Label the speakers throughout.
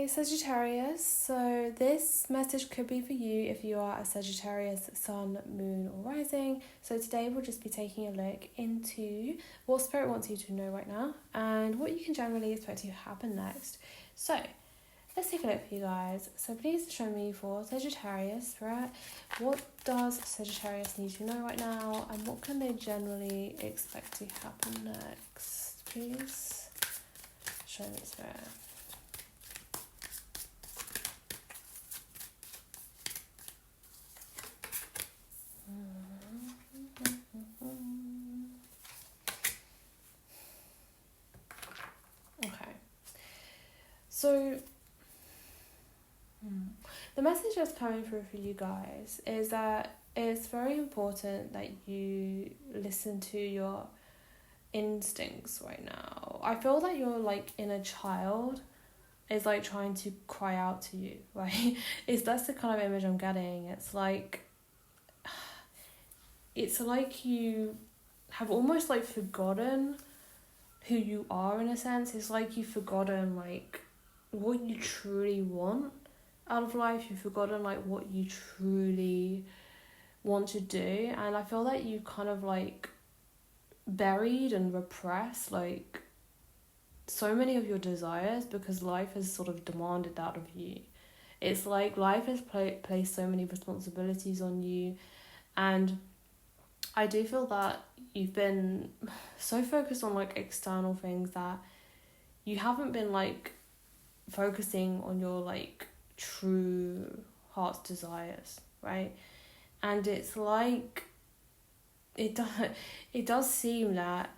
Speaker 1: Hi Sagittarius, so this message could be for you if you are a Sagittarius sun, moon or rising. So today we'll just be taking a look into what Spirit wants you to know right now and what you can generally expect to happen next. So let's take a look for you guys. So please show me for Sagittarius, Spirit, what does Sagittarius need to know right now and what can they generally expect to happen next? Please show me, Spirit. Okay, so the message that's coming through for you guys is that it's very important that you listen to your instincts right now. I feel that your like inner child is like trying to cry out to you, right? That's the kind of image I'm getting. It's like you have almost like forgotten who you are in a sense. It's like you've forgotten like what you truly want out of life. You've forgotten like what you truly want to do, and I feel that you kind of like buried and repressed like so many of your desires because life has sort of demanded that of you. It's like life has placed so many responsibilities on you, and I do feel that you've been so focused on like external things that you haven't been like focusing on your like true heart's desires, right? And it's like it does seem that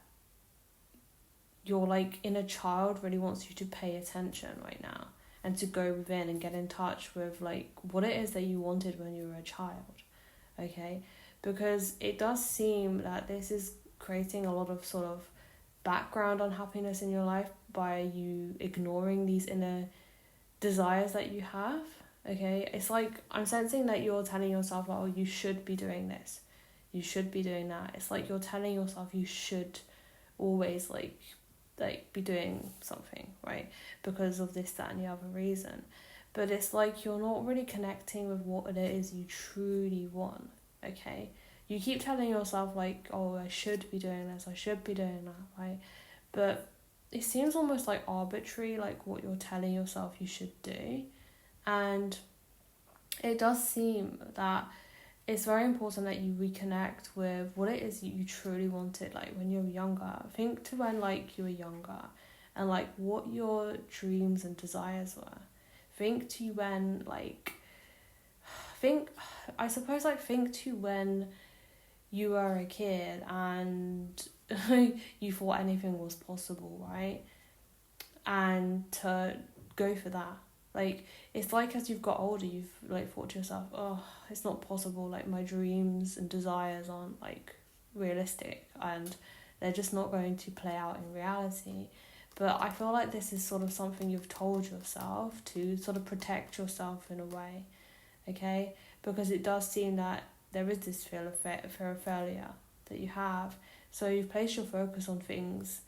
Speaker 1: your like inner child really wants you to pay attention right now and to go within and get in touch with like what it is that you wanted when you were a child, okay? Because it does seem that this is creating a lot of sort of background unhappiness in your life by you ignoring these inner desires that you have, okay? It's like I'm sensing that you're telling yourself, oh, you should be doing this, you should be doing that. It's like you're telling yourself you should always like be doing something, right? Because of this, that and the other reason. But it's like you're not really connecting with what it is you truly want, okay? You keep telling yourself like, oh, I should be doing this, I should be doing that, right? But it seems almost like arbitrary, like what you're telling yourself you should do. And it does seem that it's very important that you reconnect with what it is you truly wanted, like when you were younger. Think to when like you were younger and like what your dreams and desires were. Think to when think to when you were a kid and you thought anything was possible, right? And to go for that. Like, it's like as you've got older, you've like thought to yourself, oh, it's not possible, like my dreams and desires aren't like realistic and they're just not going to play out in reality. But I feel like this is sort of something you've told yourself to sort of protect yourself in a way, okay? Because it does seem that there is this fear of failure that you have. So you've placed your focus on things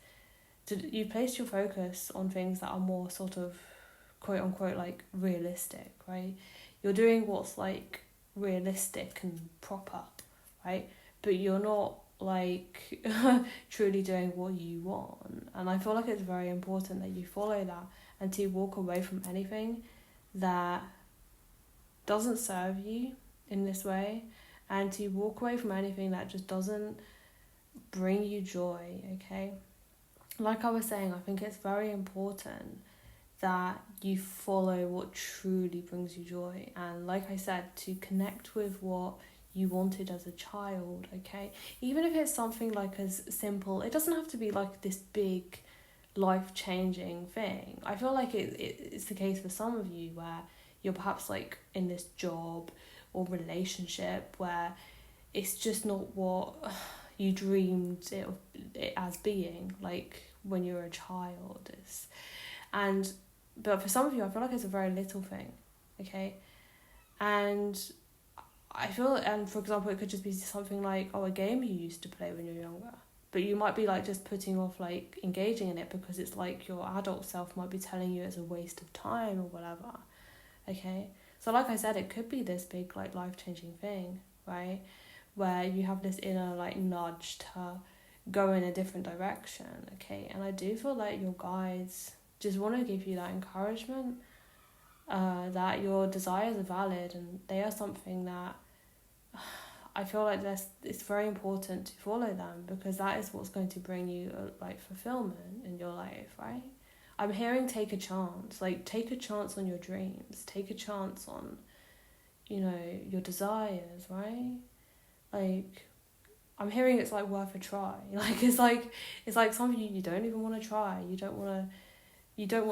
Speaker 1: that are more sort of quote unquote like realistic, right? You're doing what's like realistic and proper, right? But you're not like truly doing what you want. And I feel like it's very important that you follow that and to walk away from anything that doesn't serve you in this way, and to walk away from anything that just doesn't bring you joy, okay? Like I was saying, I think it's very important that you follow what truly brings you joy. And like I said, to connect with what you wanted as a child, okay? Even if it's something like as simple, it doesn't have to be like this big life-changing thing. I feel like it's the case for some of you where you're perhaps like in this job or relationship where it's just not what you dreamed it as being, like when you were a child. But for some of you, I feel like it's a very little thing, okay? And I feel, and for example, it could just be something like, oh, a game you used to play when you were younger, but you might be like just putting off like engaging in it because it's like your adult self might be telling you it's a waste of time or whatever. Okay, so like I said, it could be this big like life-changing thing, right, where you have this inner like nudge to go in a different direction. Okay, and I do feel like your guides just want to give you that encouragement, that your desires are valid and they are something that I feel like it's very important to follow them, because that is what's going to bring you like fulfillment in your life, right? I'm hearing take a chance, like take a chance on your dreams, take a chance on, you know, your desires, right? Like, I'm hearing it's like worth a try. Like it's like something you don't even want to try. You don't want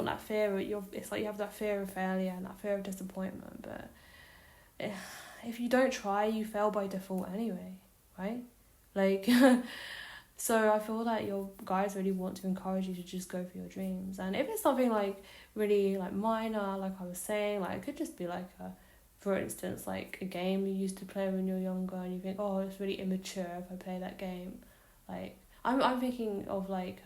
Speaker 1: that fear. It's like you have that fear of failure and that fear of disappointment. But if you don't try, you fail by default anyway, right? Like, so I feel that your guys really want to encourage you to just go for your dreams. And if it's something like really like minor, like I was saying, like it could just be like for instance, like a game you used to play when you're younger and you think, oh, it's really immature if I play that game. Like, I'm thinking of like,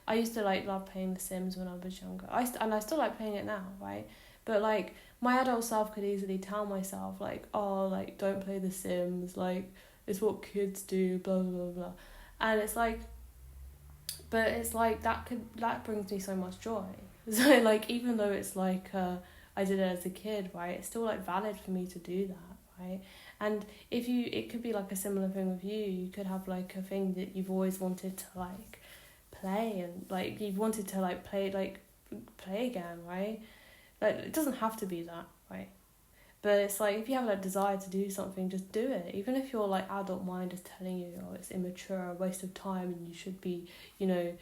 Speaker 1: I used to like love playing The Sims when I was younger. And I still like playing it now, right? But like, my adult self could easily tell myself like, oh, like, don't play The Sims, like, it's what kids do, blah, blah, blah, blah. And it's like, but it's like, that brings me so much joy. So like, even though it's like, I did it as a kid, right, it's still like valid for me to do that, right? And it could be like a similar thing with you could have like a thing that you've always wanted to like play, and like you've wanted to like play again, right? Like, it doesn't have to be that, right? But it's like, if you have that desire to do something, just do it. Even if your like adult mind is telling you, oh, it's immature, a waste of time, and you should be, you know,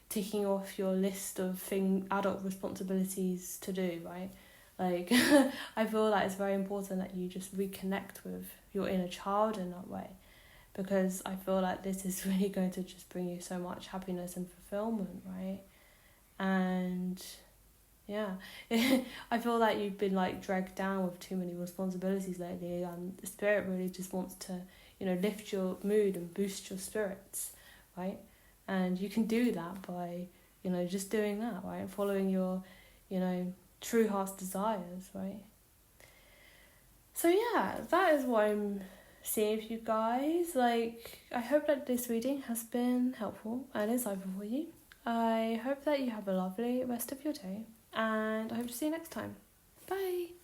Speaker 1: ticking off your list of adult responsibilities to do, right? Like, I feel that it's very important that you just reconnect with your inner child in that way, because I feel like this is really going to just bring you so much happiness and fulfillment, right? And yeah, I feel like you've been like dragged down with too many responsibilities lately, and the spirit really just wants to, you know, lift your mood and boost your spirits, right? And you can do that by, you know, just doing that, right? And following your, you know, true heart's desires, right? So yeah, that is what I'm seeing for you guys. Like, I hope that this reading has been helpful and insightful for you. I hope that you have a lovely rest of your day, and I hope to see you next time. Bye!